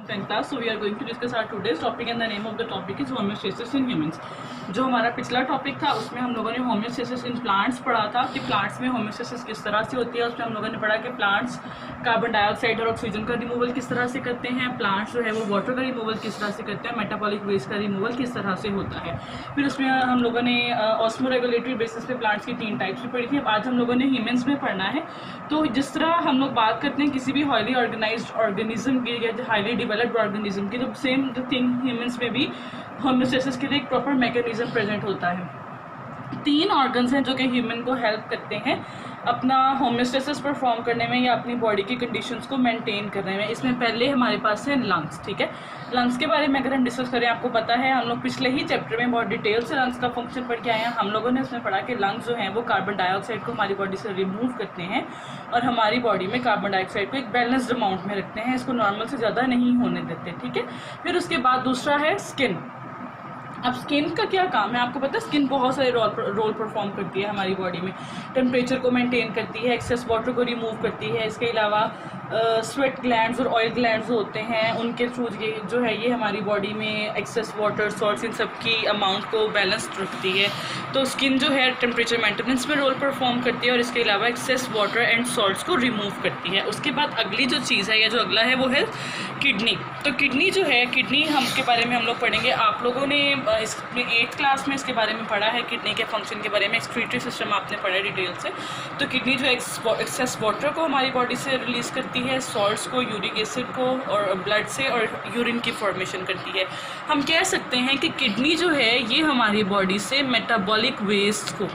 10th class. So we are going to discuss our today's topic and the name of the topic is homeostasis in humans. जो हमारा पिछला topic था उसमें हम लोगों ने होम्योस्टेसिस इन प्लांट्स पढ़ा था कि प्लांट्स में होम्योस्टेसिस किस तरह से होती है। उसमें हम लोगों ने पढ़ा कि प्लांट्स कार्बन डाइऑक्साइड और ऑक्सीजन का रिमूवल किस तरह से करते हैं, प्लांट्स जो है वो वाटर का रिमूवल किस तरह से करते हैं, मेटाबॉलिक वेस्ट का रिमूवल किस तरह से होता है। फिर उसमें हम लोगों ने ऑस्मो रेगुलेटरी बेसिस पे प्लांट्स की 3 टाइप्स भी पढ़ी थी। अब आज हम लोगों ने ह्यूमंस में पढ़ना है। तो जिस तरह हम लोग बात करते हैं किसी भी हाईली ऑर्गेनाइज्ड ऑर्गेनिज्म की या हाईली डेवलप्ड ऑर्गेनिज्म की, तो सेम थिंग ह्यूमंस में भी होम्योस्टेसिस के लिए एक प्रॉपर मैकेनिज्म प्रेजेंट होता है। 3 ऑर्गन्स हैं जो कि ह्यूमन को हेल्प करते हैं अपना होम्योस्टेसिस परफॉर्म करने में या अपनी बॉडी की कंडीशंस को मेंटेन करने में। इसमें पहले हमारे पास है लंग्स। ठीक है, लंग्स के बारे में अगर हम डिस्कस करें, आपको पता है हम लोग पिछले ही चैप्टर में बहुत डिटेल से लंग्स का फंक्शन पढ़ के आए हैं। हम लोगों ने उसमें पढ़ा कि लंग्स जो हैं वो कार्बन डाइऑक्साइड को हमारी बॉडी से रिमूव करते हैं और हमारी बॉडी में कार्बन डाइऑक्साइड को एक बैलेंस्ड अमाउंट में रखते हैं, इसको नॉर्मल से ज़्यादा नहीं होने देते। ठीक है, फिर उसके बाद दूसरा है स्किन। अब स्किन का क्या काम है, आपको पता है स्किन बहुत सारे रोल परफॉर्म करती है हमारी बॉडी में। टेम्परेचर को मेंटेन करती है, एक्सेस वाटर को रिमूव करती है। इसके अलावा स्वेट ग्लैंड्स और ऑयल ग्लैंड्स होते हैं, उनके थ्रू ये जो है ये हमारी बॉडी में एक्सेस वाटर सॉल्ट्स इन सब की अमाउंट को बैलेंस्ड रखती है। तो स्किन जो है टेम्परेचर मेंटेनेंस में रोल परफॉर्म करती है और इसके अलावा एक्सेस वाटर एंड सॉल्ट्स को रिमूव करती है। उसके बाद अगली जो चीज़ है या जो अगला है वो है किडनी। तो किडनी जो है, किडनी हम के बारे में हम लोग पढ़ेंगे। आप लोगों ने इसमें 8th क्लास में इसके बारे में पढ़ा है, किडनी के फंक्शन के बारे में। एक्सक्रीटरी सिस्टम आपने पढ़ा है डिटेल से। तो किडनी जो एक्सेस वाटर को हमारी बॉडी से रिलीज़ करती है, सॉल्ट्स को, यूरिक एसिड को और ब्लड से, और यूरिन की फॉर्मेशन करती है। हम कह सकते हैं कि किडनी जो है ये हमारी बॉडी से मेटाबॉलिक वेस्ट को,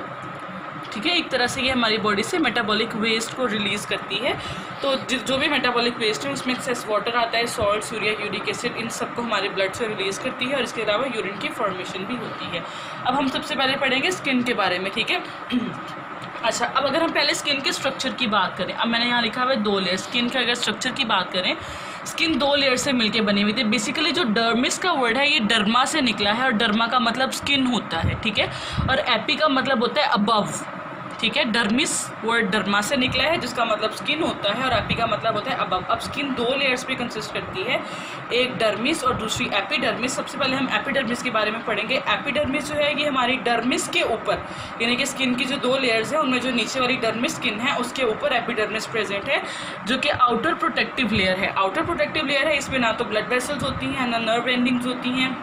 ठीक है, एक तरह से ये हमारी बॉडी से मेटाबॉलिक वेस्ट को रिलीज़ करती है। तो जो भी मेटाबॉलिक वेस्ट है उसमें एक्सेस वाटर आता है, सॉल्ट्स, यूरिया, यूरिक एसिड, इन सबको हमारे ब्लड से रिलीज़ करती है और इसके अलावा यूरिन की फॉर्मेशन भी होती है। अब हम सबसे पहले पढ़ेंगे स्किन के बारे में। ठीक है, अच्छा, अब अगर हम पहले स्किन के स्ट्रक्चर की बात करें, अब मैंने यहाँ लिखा हुआ है 2 लेयर। स्किन के अगर स्ट्रक्चर की बात करें, स्किन 2 लेयर से मिलके बनी हुई थी। बेसिकली जो डर्मिस का वर्ड है ये डर्मा से निकला है और डर्मा का मतलब स्किन होता है। ठीक है, और एपी का मतलब होता है अबव। ठीक है, डर्मिस वर्ड डर्मा से निकला है जिसका मतलब स्किन होता है और एपी का मतलब होता है अबव। अब स्किन 2 लेयर्स पे कंसिस्ट करती है, एक डर्मिस और दूसरी एपिडर्मिस। सबसे पहले हम एपिडर्मिस के बारे में पढ़ेंगे। एपिडर्मिस जो है ये हमारी डर्मिस के ऊपर, यानी कि स्किन की जो 2 लेयर्स हैं उनमें जो नीचे वाली डर्मिस स्किन है उसके ऊपर एपिडर्मिस प्रेजेंट है, जो कि आउटर प्रोटेक्टिव लेयर है। आउटर प्रोटेक्टिव लेयर है, इसमें ना तो ब्लड वेसल्स होती हैं ना नर्व एंडिंग्स होती हैं,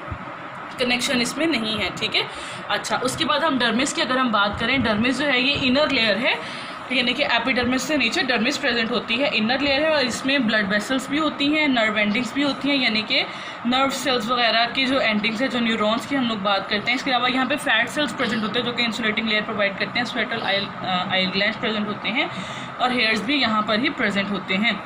कनेक्शन इसमें नहीं है। ठीक है, अच्छा, उसके बाद हम डर्मिस की अगर हम बात करें, डर्मिस जो है ये इनर लेयर है, यानी कि एपिडर्मिस से नीचे डर्मिस प्रेजेंट होती है, इनर लेयर है और इसमें ब्लड वेसल्स भी होती हैं, नर्व एंडिंग्स भी होती हैं, यानी कि नर्व सेल्स वगैरह की जो एंडिंग्स है, जो न्यूरॉन्स की हम लोग बात करते हैं। इसके अलावा यहाँ पे फैट सेल्स प्रेजेंट होते हैं जो कि इंसुलेटिंग लेयर प्रोवाइड करते हैं, स्वेटल आइल ग्लैंड्स प्रेजेंट होते हैं और हेयर्स भी यहाँ पर ही प्रेजेंट होते हैं।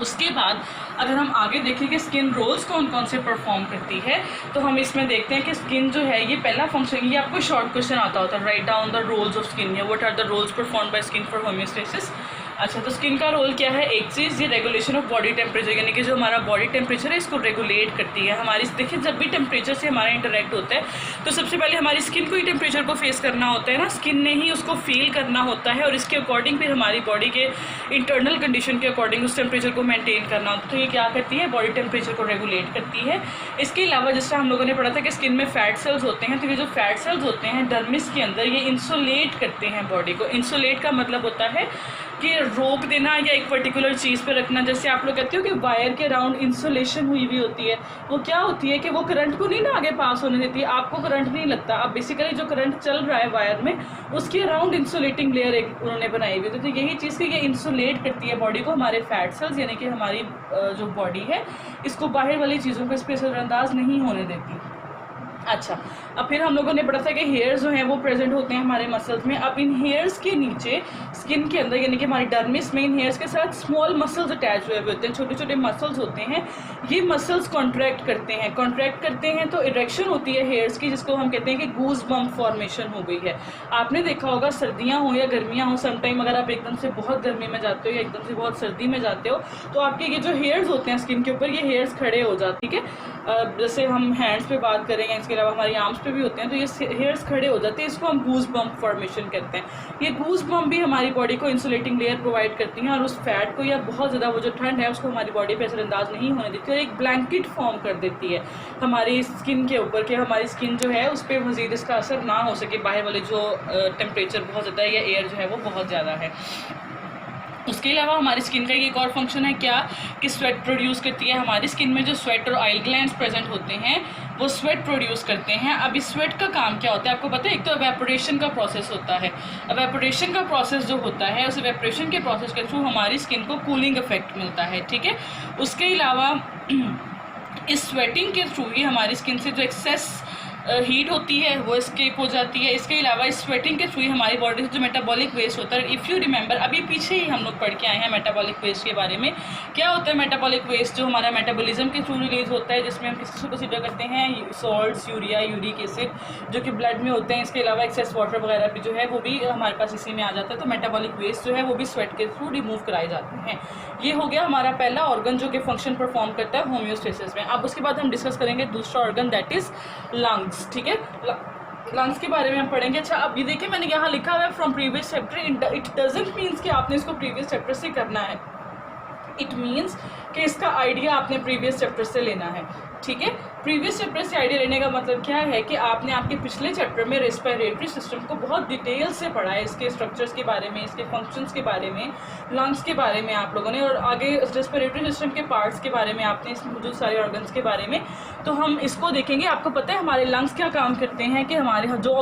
उसके बाद अगर हम आगे देखें कि स्किन रोल्स कौन कौन से परफॉर्म करती है, तो हम इसमें देखते हैं कि स्किन जो है ये पहला फंक्शन, ये आपको शॉर्ट क्वेश्चन आता होता है, write down the roles of skin या what are the roles perform by skin for homeostasis. अच्छा, तो स्किन का रोल क्या है? एक चीज़, ये रेगुलेशन ऑफ बॉडी टेम्परेचर, यानी कि जो हमारा बॉडी टेम्परेचर है इसको रेगुलेट करती है। हमारी देखिए जब भी टेम्परेचर से हमारा इंटरेक्ट होता है तो सबसे पहले हमारी स्किन को ही टेम्परेचर को फेस करना होता है ना, स्किन ने ही उसको फील करना होता है और इसके अकॉर्डिंग फिर हमारी बॉडी के इंटरनल कंडीशन के अकॉर्डिंग उस टेम्परेचर को मेंटेन करना होता है। तो ये क्या करती है? बॉडी टेम्परेचर को रेगुलेट करती है। इसके अलावा जैसा हम लोगों ने पढ़ा था कि स्किन में फैट सेल्स होते हैं, तो ये जो फैट सेल्स होते हैं डर्मिस के अंदर, ये इंसुलेट करते हैं बॉडी को। इंसुलेट का मतलब होता है कि रोक देना या एक पर्टिकुलर चीज़ पे रखना। जैसे आप लोग कहते हो कि वायर के अराउंड इंसुलेशन हुई हुई होती है, वो क्या होती है कि वो करंट को नहीं ना आगे पास होने देती है, आपको करंट नहीं लगता। अब बेसिकली जो करंट चल रहा है वायर में उसके अराउंड इंसुलेटिंग लेयर एक उन्होंने बनाई हुई। तो यही चीज़ कि ये इंसुलेट करती है बॉडी को, हमारे फैट सेल्स, यानी कि हमारी जो बॉडी है इसको बाहर वाली चीज़ों को इस पर असरअंदाज नहीं होने देती। अच्छा, अब फिर हम लोगों ने पढ़ा था कि हेयर्स जो हैं वो प्रेजेंट होते हैं हमारे मसल्स में। अब इन हेयर्स के नीचे स्किन के अंदर, यानी कि हमारी डर्मिस में, इन हेयर्स के साथ स्मॉल मसल्स अटैच हुए होते हैं, छोटे छोटे मसल्स होते हैं। ये मसल्स कॉन्ट्रैक्ट करते हैं तो इरेक्शन होती है हेयर्स की, जिसको हम कहते हैं कि गूज बम्प फॉर्मेशन हो गई है। आपने देखा होगा सर्दियाँ हो या गर्मियाँ हो, समटाइम अगर आप एकदम से बहुत गर्मी में जाते हो या एकदम से बहुत सर्दी में जाते हो तो आपके ये जो हेयर्स होते हैं स्किन के ऊपर, ये हेयर्स खड़े हो जाते हैं। ठीक है, जैसे हम हैंड्स पे बात करेंगे, इसके इसके अलावा हमारी आर्म्स पे भी होते हैं, तो ये हेयर्स खड़े हो जाते हैं, इसको हम गूज बम्प फॉर्मेशन कहते हैं। ये गूज बम्प भी हमारी बॉडी को इंसुलेटिंग लेयर प्रोवाइड करती हैं और उस फैट को या बहुत ज़्यादा वो जो ठंड है उसको हमारी बॉडी पे असरअंदाज नहीं होने देती और एक ब्लैंकेट फॉर्म कर देती है हमारी स्किन के ऊपर, कि हमारी स्किन जो है उस पर मज़ीद इसका असर ना हो सके, बाहर वाले जो टेम्परेचर बहुत ज़्यादा है या एयर जो है वो बहुत ज़्यादा है। उसके अलावा हमारी स्किन का एक और फंक्शन है क्या, कि स्वेट प्रोड्यूस करती है। हमारी स्किन में जो स्वेट और ऑयल ग्लैंड्स प्रेजेंट होते हैं वो स्वेट प्रोड्यूस करते हैं। अब इस स्वेट का काम क्या होता है आपको पता है? एक तो एवेपोरेशन का प्रोसेस होता है। एवेपोरेशन का प्रोसेस जो होता है उस एवेपोरेशन के प्रोसेस के थ्रू हमारी स्किन को कूलिंग इफेक्ट मिलता है, ठीक है। उसके अलावा इस स्वेटिंग के थ्रू ही हमारी स्किन से जो एक्सेस हीट होती है वो एस्केप हो जाती है। इसके अलावा इस स्वेटिंग के थ्रू ही हमारी बॉडी से जो मेटाबॉलिक वेस्ट होता है, इफ़ यू रिमेंबर अभी पीछे ही हम लोग पढ़ के आए हैं मेटाबॉलिक वेस्ट के बारे में। क्या होता है मेटाबॉलिक वेस्ट? जो हमारा मेटाबॉलिज्म के थ्रू रिलीज होता है, जिसमें हम किसी को कंसीडर करते हैं सॉल्ट्स, यूरिया, यूरिक एसिड जो कि ब्लड में होते हैं। इसके अलावा एक्सेस वाटर वगैरह भी जो है वो भी हमारे पास इसी में आ जाता है। तो मेटाबॉलिक वेस्ट जो है वो भी स्वेट के थ्रू रिमूव कराए जाते हैं। ये हो गया हमारा पहला ऑर्गन जो कि फंक्शन परफॉर्म करता है होम्योस्टेसिस में। अब उसके बाद हम डिस्कस करेंगे दूसरा ऑर्गन, दैट इज लंग्स, ठीक है। लंग्स के बारे में हम पढ़ेंगे। अच्छा, अब ये देखिए मैंने यहाँ लिखा हुआ है from previous chapter. It doesn't means कि आपने इसको प्रीवियस चैप्टर से करना है, इट मीन्स कि इसका आइडिया आपने प्रीवियस चैप्टर से लेना है, ठीक है। प्रीवियस चैप्टर से आइडिया लेने का मतलब क्या है कि आपने आपके पिछले चैप्टर में रेस्पिरेटरी सिस्टम को बहुत डिटेल से पढ़ा है, इसके स्ट्रक्चर्स के बारे में, इसके फंक्शंस के बारे में, लंग्स के बारे में आप लोगों ने, और आगे रेस्पिरेटरी सिस्टम के पार्ट्स के बारे में आपने, इसमें मौजूद सारे ऑर्गन्स के बारे में। तो हम इसको देखेंगे। आपको पता है हमारे लंग्स क्या काम करते हैं, कि हमारे जो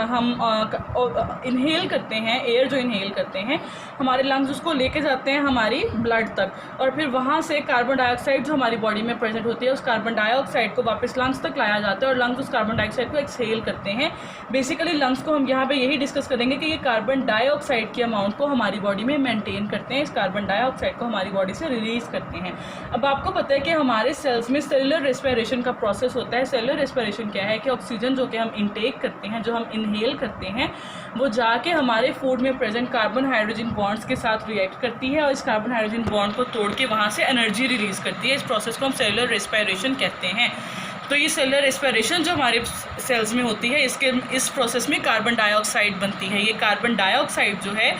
हम इनहेल करते हैं, एयर जो इनहेल करते हैं, हमारे लंग्स उसको लेके जाते हैं हमारी ब्लड तक, और फिर वहाँ से कार्बन डाइऑक्साइड जो हमारी बॉडी में प्रेजेंट होती है उस कार्बन डाइऑक्साइड को वापस लंग्स तक लाया जाता है और लंग्स उस कार्बन डाइऑक्साइड को एक्सहेल करते हैं। बेसिकली लंग्स को हम यहाँ पे यही डिस्कस करेंगे कि ये कार्बन डाइऑक्साइड की अमाउंट को हमारी बॉडी में मेंटेन करते हैं, इस कार्बन डाइऑक्साइड को हमारी बॉडी से रिलीज करते हैं। अब आपको पता है कि हमारे सेल्स में सेलुलर रेस्पिरेशन का प्रोसेस होता है। सेलुलर रेस्पिरेशन क्या है, कि ऑक्सीजन जो कि हम इनटेक करते हैं, जो हम इनहेल करते हैं, वो जाके हमारे फूड में प्रेजेंट कार्बन हाइड्रोजन बॉन्ड्स के साथ रिएक्ट करती है और इस कार्बन हाइड्रोजन बॉन्ड को तोड़ के वहाँ से एनर्जी रिलीज करती है। इस प्रोसेस को हम सेलुलर रेस्पिरेशन कहते हैं। तो ये सेलुलर रेस्पिरेशन जो हमारे सेल्स में होती है, इस प्रोसेस में कार्बन डाइऑक्साइड बनती है। ये कार्बन डाइऑक्साइड जो है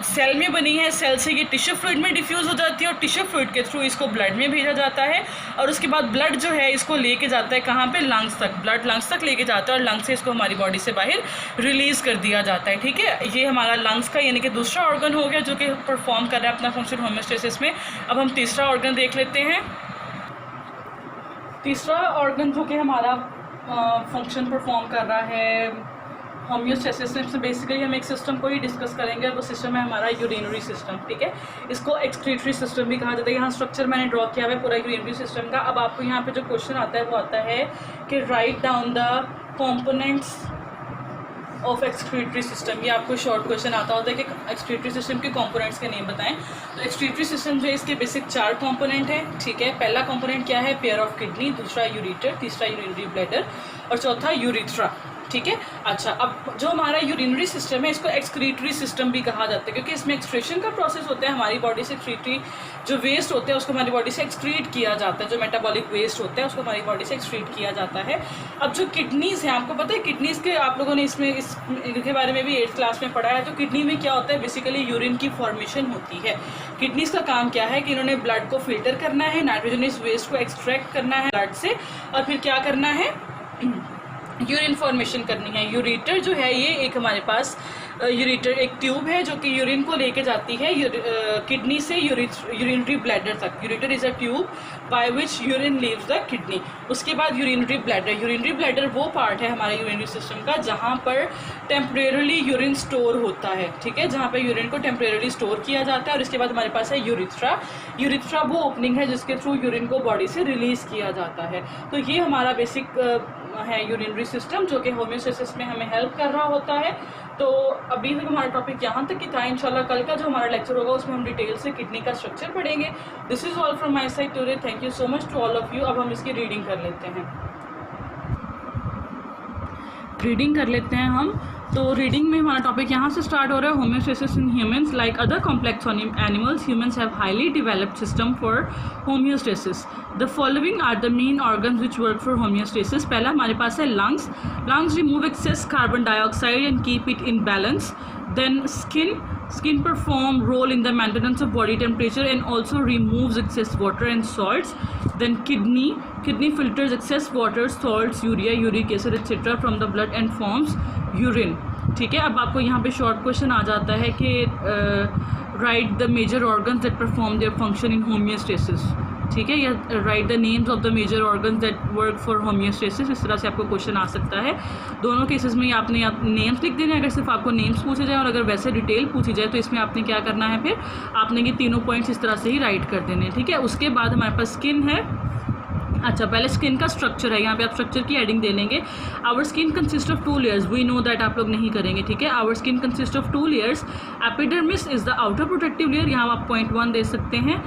सेल में बनी है, सेल से ये टिश्यू फ्लूइड में डिफ्यूज़ हो जाती है और टिश्यू फ्लूइड के थ्रू इसको ब्लड में भेजा जाता है और उसके बाद ब्लड जो है इसको लेके जाता है कहाँ पे, लंग्स तक। ब्लड लंग्स तक लेके जाता है और लंग्स से इसको हमारी बॉडी से बाहर रिलीज़ कर दिया जाता है, ठीक है। ये हमारा लंग्स का यानी कि दूसरा ऑर्गन हो गया जो कि परफॉर्म कर रहा है अपना फंक्शन होम्योस्टेसिस में। अब हम तीसरा ऑर्गन देख लेते हैं। तीसरा ऑर्गन जो कि हमारा फंक्शन परफॉर्म कर रहा है होम्योस्टेसिस में, बेसिकली हम एक सिस्टम को ही डिस्कस करेंगे और वो सिस्टम है हमारा यूरिनरी सिस्टम, ठीक है। इसको एक्सक्रीटरी सिस्टम भी कहा जाता है। यहाँ स्ट्रक्चर मैंने ड्रॉ किया हुआ है पूरा यूरिनरी सिस्टम का। अब आपको यहाँ पे जो क्वेश्चन आता है वो आता है कि write down the components of excretory system. ये आपको शॉर्ट क्वेश्चन आता होता है कि एक्सक्रीटरी सिस्टम के कंपोनेंट्स के नेम बताएं। तो एक्सक्रीटरी सिस्टम जो है इसके बेसिक 4 कंपोनेंट है, ठीक है। पहला कंपोनेंट क्या है, पेयर ऑफ किडनी, दूसरा यूरिटर, तीसरा यूरिनरी ब्लैडर और चौथा यूरिथ्रा, ठीक है। अच्छा, अब जो हमारा यूरिनरी सिस्टम है इसको एक्सक्रीटरी सिस्टम भी कहा जाता है क्योंकि इसमें एक्सक्रीशन का प्रोसेस होता है। हमारी बॉडी से एक्सक्रीटरी जो वेस्ट होते हैं उसको हमारी बॉडी से एक्सक्रीट किया जाता है, जो मेटाबॉलिक वेस्ट होता है उसको हमारी बॉडी से एक्सक्रीट किया जाता है। अब जो किडनीज़ हैं, आपको पता है किडनीज़ के, आप लोगों ने इसके बारे में भी 8th क्लास में पढ़ा है। तो किडनी में क्या होता है, बेसिकली यूरिन की फॉर्मेशन होती है। किडनीज़ का काम क्या है कि इन्होंने ब्लड को फिल्टर करना है, नाइट्रोजनस वेस्ट को एक्सट्रैक्ट करना है ब्लड से और फिर क्या करना है, यूरिन फॉर्मेशन करनी है। यूरिटर जो है ये एक हमारे पास यूरिटर एक ट्यूब है जो कि यूरिन को लेके जाती है किडनी से यूरिनरी ब्लैडर तक। Ureter is a tube by which urine leaves the kidney. उसके बाद यूरिनरी ब्लैडर। यूरिनरी ब्लैडर वो पार्ट है हमारे यूरिनरी सिस्टम का जहाँ पर टेम्परेरली यूरिन स्टोर होता है, ठीक है, जहाँ पर यूरिन को टेम्परेरली स्टोर किया जाता है। और इसके बाद हमारे पास है यूरिथ्रा। यूरिथ्रा वो ओपनिंग है जिसके थ्रू यूरिन को बॉडी से रिलीज़ किया जाता है। तो ये हमारा बेसिक है यूरिनरी सिस्टम जो कि होम्योस्टेसिस में हमें हेल्प कर रहा होता है। तो अभी तक हमारा टॉपिक यहाँ तक ही था। इंशाल्लाह कल का जो हमारा लेक्चर होगा उसमें हम डिटेल से किडनी का स्ट्रक्चर पढ़ेंगे। This is all from my side today. Thank you so much to all of you. अब हम इसकी रीडिंग कर लेते हैं। रीडिंग कर लेते हैं हम तो रीडिंग में हमारा टॉपिक यहाँ से स्टार्ट हो रहा है. Homeostasis in humans. Like other complex animals, humans have highly developed system for homeostasis. The following are the main organs which work for homeostasis. पहला हमारे पास है lungs. Lungs remove excess carbon dioxide and keep it in balance. Then skin perform role in the maintenance of body temperature and also removes excess water and salts. Then kidney filters excess water, salts, urea, uric acid etc. from the blood and forms urine. ठीक है. अब आपको यहाँ पे short question आ जाता है कि write the major organs that perform their function in homeostasis. ठीक है, या write the names of the major organs that work for homeostasis. इस तरह से आपको क्वेश्चन आ सकता है. दोनों केसेस में आपने नेम्स लिख देने. अगर सिर्फ आपको नेम्स पूछे जाए और अगर वैसे डिटेल पूछी जाए तो इसमें आपने क्या करना है, फिर आपने ये तीनों पॉइंट्स इस तरह से ही राइट कर देने. ठीक है. उसके बाद हमारे पास स्किन है. अच्छा, पहले स्किन का स्ट्रक्चर है. यहाँ पे आप स्ट्रक्चर की एडिंग दे लेंगे. Our skin consist of 2 layers. We know that आप लोग नहीं करेंगे. ठीक है. Our skin consist of 2 layers. Epidermis is the outer protective layer. यहाँ आप पॉइंट 1 दे सकते हैं.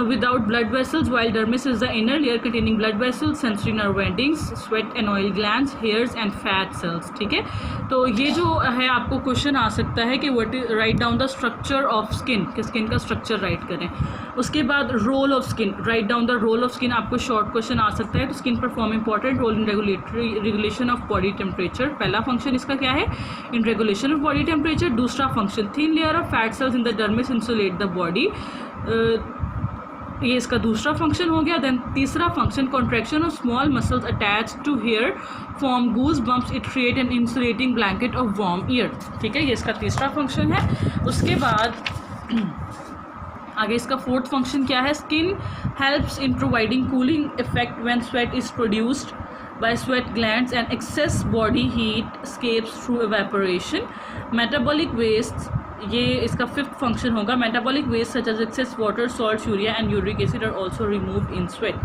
Without blood vessels, while dermis is the inner layer containing blood vessels, sensory nerve endings, sweat and oil glands, hairs and fat cells. ठीक है. तो ये जो है आपको क्वेश्चन आ सकता है कि write down the structure of skin, कि स्किन का स्ट्रक्चर राइट करें. उसके बाद role of skin. Write down the role of skin. आपको शॉर्ट क्वेश्चन आ सकता है. तो skin perform important role in regulation of body temperature. पहला फंक्शन इसका क्या है, in regulation of body temperature. दूसरा function, thin layer of fat cells in the dermis insulate the body. ये इसका दूसरा फंक्शन हो गया. देन तीसरा function, contraction of small muscles attach to hair form goose bumps. It create an insulating blanket of warm air. ठीक है, ये इसका तीसरा फंक्शन है. उसके बाद आगे इसका फोर्थ फंक्शन क्या है, skin helps in providing cooling effect when sweat is produced by sweat glands and excess body heat escapes through evaporation. Metabolic waste, ये इसका फिफ्थ फंक्शन होगा. Metabolic waste such as excess water, salt, urea and uric acid are also removed in sweat.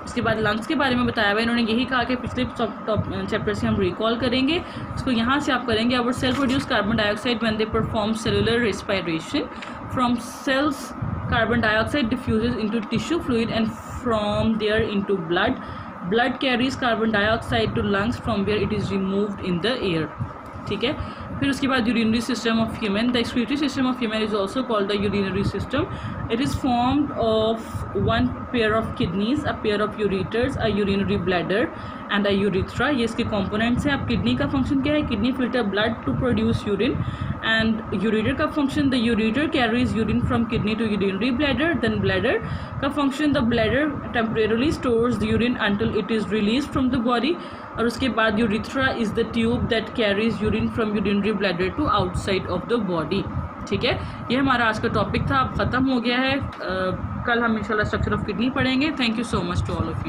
उसके बाद lungs के बारे में बताया हुआ. इन्होंने यही कहा कि पिछले चैप्टर से हम रिकॉल करेंगे. इसको यहाँ से आप करेंगे. Our cell produce carbon dioxide when they perform cellular respiration. From cells carbon dioxide diffuses into tissue fluid and from there into blood. Blood carries carbon dioxide to lungs from where it is removed in the air. ठीक है. फिर उसके बाद urinary system of human. The excretory system of human is also called the urinary system. It is formed of 1 pair of kidneys, a pair of ureters, a urinary bladder and a urethra. ये इसके components हैं. अब kidney का function क्या है, kidney filter blood to produce urine. And ureter का function, the ureter carries urine from kidney to urinary bladder. Then bladder का function, the bladder temporarily stores the urine until it is release from the body. और उसके बाद urethra is the tube that carries urine from urinary bladder to outside of the body. ठीक है. ये हमारा आज का टॉपिक था. अब ख़त्म हो गया है. कल हम इंशाल्लाह स्ट्रक्चर ऑफ किडनी पढ़ेंगे. Thank you so much to all of you.